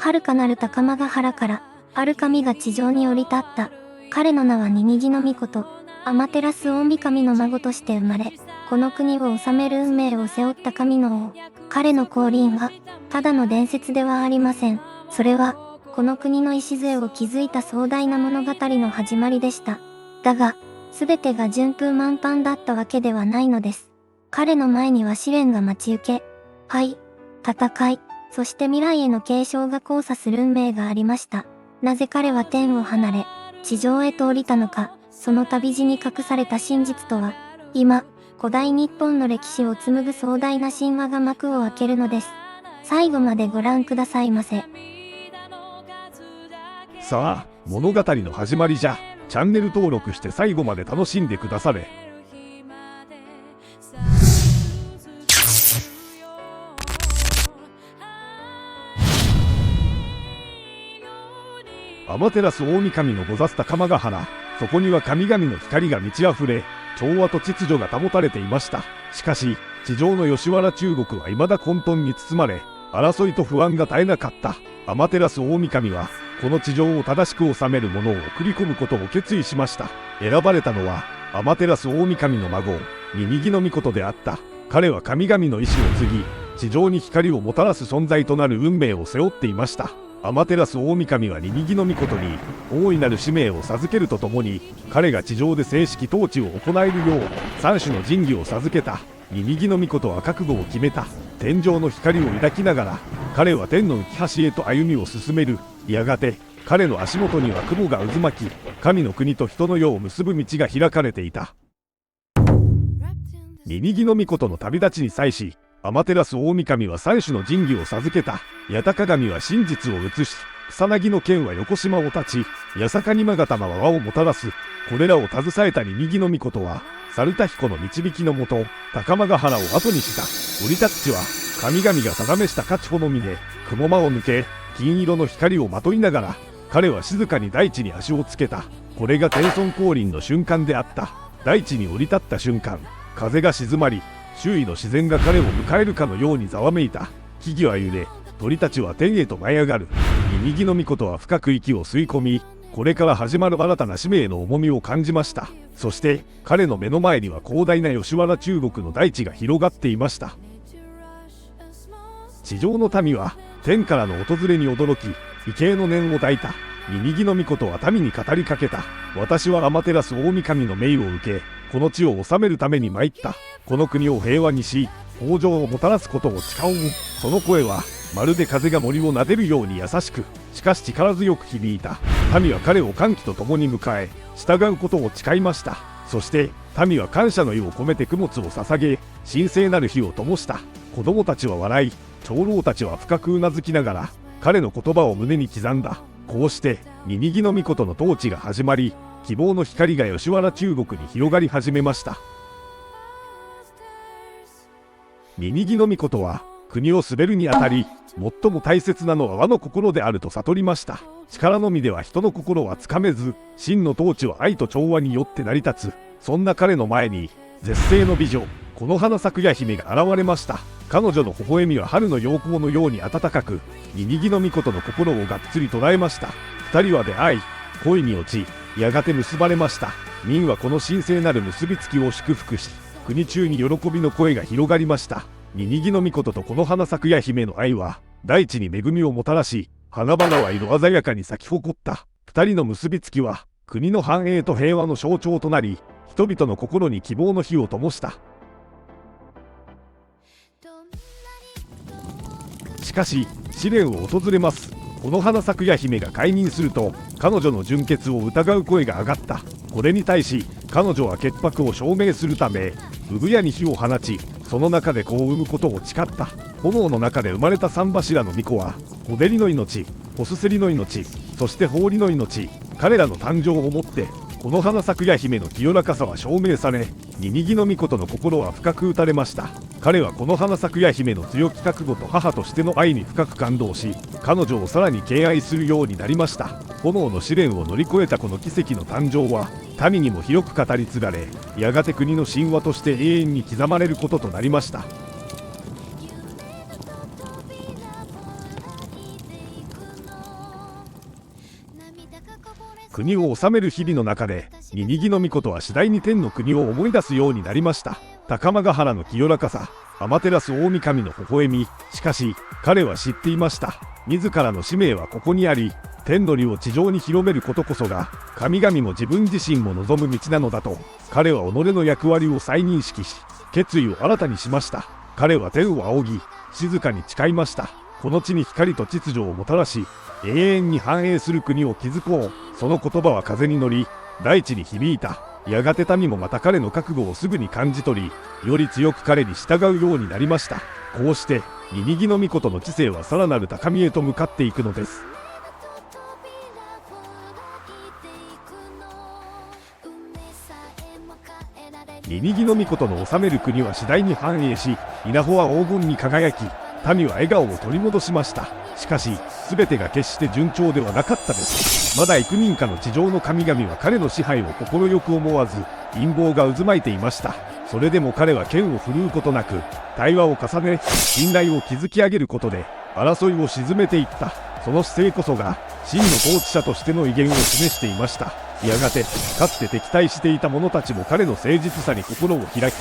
遥かなる高間ヶ原から、ある神が地上に降り立った。彼の名はニニギノミコト、天照大神の孫として生まれ、この国を治める運命を背負った神の王。彼の降臨は、ただの伝説ではありません。それは、この国の礎を築いた壮大な物語の始まりでした。だが、すべてが順風満帆だったわけではないのです。彼の前には試練が待ち受け、戦い、そして未来への継承が交差する運命がありました。なぜ彼は天を離れ、地上へと降りたのか、その旅路に隠された真実とは、今、古代日本の歴史を紡ぐ壮大な神話が幕を開けるのです。最後までご覧くださいませ。さあ、物語の始まりじゃ。チャンネル登録して最後まで楽しんでくだされ。天照大神のござす高間ヶ原、そこには神々の光が満ち溢れ、調和と秩序が保たれていました。しかし、地上の吉原中国は未だ混沌に包まれ、争いと不安が絶えなかった。天照大神は、この地上を正しく治める者を送り込むことを決意しました。選ばれたのは、天照大神の孫、ニニギノミコトであった。彼は神々の意志を継ぎ、地上に光をもたらす存在となる運命を背負っていました。天照大神はニニギノミコトに大いなる使命を授けるとともに、彼が地上で正式統治を行えるよう三種の神器を授けた。ニニギノミコトは覚悟を決めた。天上の光を抱きながら、彼は天の浮き橋へと歩みを進める。やがて彼の足元には雲が渦巻き、神の国と人の世を結ぶ道が開かれていた。ニニギノミコトの旅立ちに際し、天照大神は三種の神器を授けた。八高神は真実を映し、草薙の剣は横島を立ち、八坂に勾玉は和をもたらす。これらを携えたニニギノミコトは、猿田彦の導きのもと、高間ヶ原を後にした。降り立つ地は、神々が定めした勝ち好みで、雲間を抜け、金色の光をまといながら、彼は静かに大地に足をつけた。これが天孫降臨の瞬間であった。大地に降り立った瞬間、風が静まり、周囲の自然が彼を迎えるかのようにざわめいた。木々は揺れ、鳥たちは天へと舞い上がる。ニニギノミコトは深く息を吸い込み、これから始まる新たな使命の重みを感じました。そして彼の目の前には広大な吉原中国の大地が広がっていました。地上の民は天からの訪れに驚き、畏敬の念を抱いた。ニニギノミコトは民に語りかけた。私は天照大神の命を受け、この地を治めるために参った。この国を平和にし、豊穣をもたらすことを誓おう。その声はまるで風が森を撫でるように優しく、しかし力強く響いた。民は彼を歓喜と共に迎え、従うことを誓いました。そして民は感謝の意を込めて供物を捧げ、神聖なる火を灯した。子供たちは笑い、長老たちは深くうなずきながら彼の言葉を胸に刻んだ。こうしてニニギノミコトの統治が始まり、希望の光が吉原中国に広がり始めました。ニニギノミコトは国を統べるにあたり、最も大切なのは和の心であると悟りました。力のみでは人の心はつかめず、真の統治は愛と調和によって成り立つ。そんな彼の前に絶世の美女、この花咲夜姫が現れました。彼女の微笑みは春の陽光のように暖かく、ニニギノミコトの心をがっつり捉えました。二人は出会い、恋に落ち、やがて結ばれました。民はこの神聖なる結びつきを祝福し、国中に喜びの声が広がりました。ニニギノミコトとこの花咲夜姫の愛は、大地に恵みをもたらし、花々は色鮮やかに咲き誇った。二人の結びつきは、国の繁栄と平和の象徴となり、人々の心に希望の火を灯した。しかし、試練を訪れます。この花咲夜姫が解任すると、彼女の純潔を疑う声が上がった。これに対し、彼女は潔白を証明するため、産屋に火を放ち、その中で子を産むことを誓った。炎の中で生まれた三柱の巫女は、小照の命、小すすりの命、そして法理の命、彼らの誕生をもって、この花咲夜姫の清らかさは証明され、ニニギノミコトの心は深く打たれました。彼はこの花咲夜姫の強き覚悟と母としての愛に深く感動し、彼女をさらに敬愛するようになりました。炎の試練を乗り越えたこの奇跡の誕生は、民にも広く語り継がれ、やがて国の神話として永遠に刻まれることとなりました。国を治める日々の中で、ニニギノミコトは次第に天の国を思い出すようになりました。高間ヶ原の清らかさ、天照大神の微笑み。しかし、彼は知っていました。自らの使命はここにあり、天の利を地上に広めることこそが、神々も自分自身も望む道なのだと、彼は己の役割を再認識し、決意を新たにしました。彼は天を仰ぎ、静かに誓いました。この地に光と秩序をもたらし、永遠に繁栄する国を築こう。その言葉は風に乗り、大地に響いた。やがて民もまた彼の覚悟をすぐに感じ取り、より強く彼に従うようになりました。こうして、ニニギノミコトの知性はさらなる高みへと向かっていくのです。ニニギノミコトの治める国は次第に繁栄し、稲穂は黄金に輝き、民は笑顔を取り戻しました。しかし、全てが決して順調ではなかったです。まだ幾人かの地上の神々は彼の支配を快く思わず、陰謀が渦巻いていました。それでも彼は剣を振るうことなく、対話を重ね、信頼を築き上げることで、争いを鎮めていった。その姿勢こそが、真の統治者としての威厳を示していました。やがて、かつて敵対していた者たちも彼の誠実さに心を開き、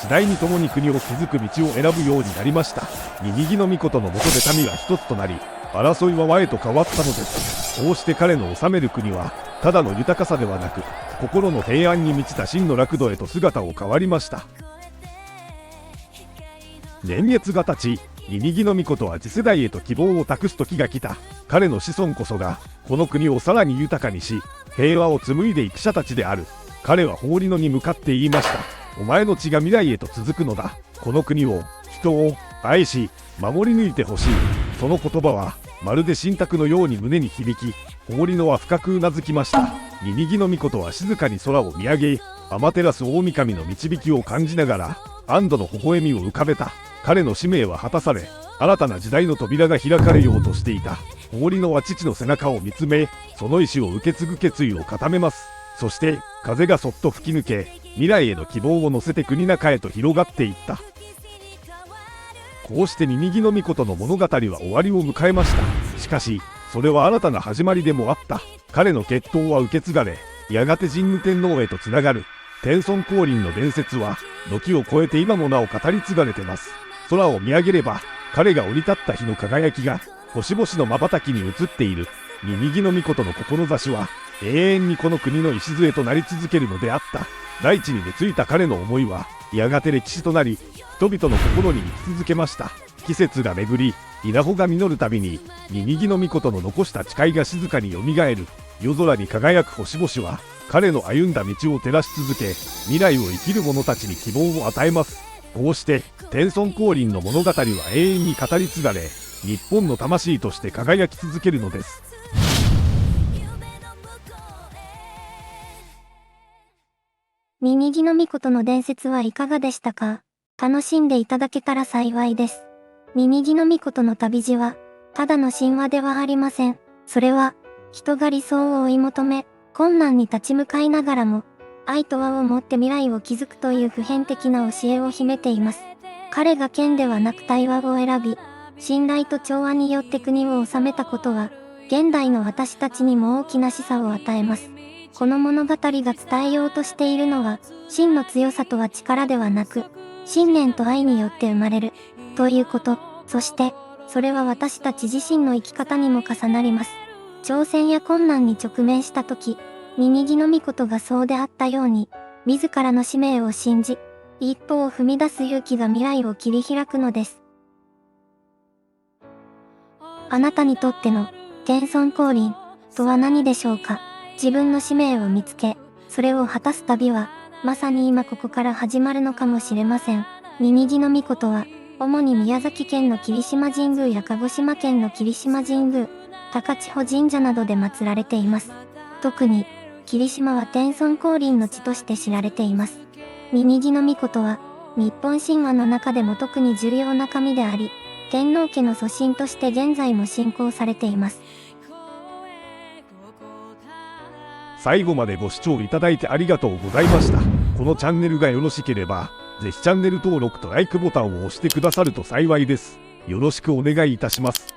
次第に共に国を築く道を選ぶようになりました。ニニギノミコトの下で民は一つとなり、争いは和へと変わったのです。こうして彼の治める国は、ただの豊かさではなく、心の平安に満ちた真の楽土へと姿を変わりました。年月が経ち、ニニギノミコトは次世代へと希望を託す時が来た。彼の子孫こそが、この国をさらに豊かにし、平和を紡いでいく者たちである。彼は法理野に向かって言いました。お前の血が未来へと続くのだ。この国を、人を愛し、守り抜いてほしい。その言葉は、まるで信託のように胸に響き、法理野は深くうなずきました。ニニギノミコトは静かに空を見上げ、天照大神の導きを感じながら、安堵の微笑みを浮かべた。彼の使命は果たされ、新たな時代の扉が開かれようとしていた。法理野は父の背中を見つめ、その意志を受け継ぐ決意を固めます。そして、風がそっと吹き抜け、未来への希望を乗せて国中へと広がっていった。こうしてニニギノミコトの物語は終わりを迎えました。しかし、それは新たな始まりでもあった。彼の血統は受け継がれ、やがて神武天皇へとつながる。天孫降臨の伝説は、時を超えて今もなお語り継がれてます。空を見上げれば、彼が降り立った日の輝きが、星々の瞬きに映っている。ニニギノミコトの志は、永遠にこの国の礎となり続けるのであった。大地に根付いた彼の思いは、やがて歴史となり、人々の心に生き続けました。季節が巡り、稲穂が実るたびに、ニニギノミコトの残した誓いが静かによみがえる。夜空に輝く星々は、彼の歩んだ道を照らし続け、未来を生きる者たちに希望を与えます。こうして、天孫降臨の物語は永遠に語り継がれ、日本の魂として輝き続けるのです。ニニギノミコトの伝説はいかがでしたか？楽しんでいただけたら幸いです。ニニギノミコトの旅路は、ただの神話ではありません。それは、人が理想を追い求め、困難に立ち向かいながらも、愛と和をもって未来を築くという普遍的な教えを秘めています。彼が剣ではなく対話を選び、信頼と調和によって国を治めたことは、現代の私たちにも大きな示唆を与えます。この物語が伝えようとしているのは、真の強さとは力ではなく、信念と愛によって生まれる、ということ。そして、それは私たち自身の生き方にも重なります。挑戦や困難に直面したとき、ニニギノミコトがそうであったように、自らの使命を信じ、一歩を踏み出す勇気が未来を切り開くのです。あなたにとっての天孫降臨とは何でしょうか？自分の使命を見つけ、それを果たす旅は、まさに今ここから始まるのかもしれません。ニニギノミコトは、主に宮崎県の霧島神宮や鹿児島県の霧島神宮、高千穂神社などで祀られています。特に、霧島は天孫降臨の地として知られています。ニニギノミコトは、日本神話の中でも特に重要な神であり、天皇家の祖神として現在も信仰されています。最後までご視聴いただいてありがとうございました。このチャンネルがよろしければ、ぜひチャンネル登録とライクボタンを押してくださると幸いです。よろしくお願いいたします。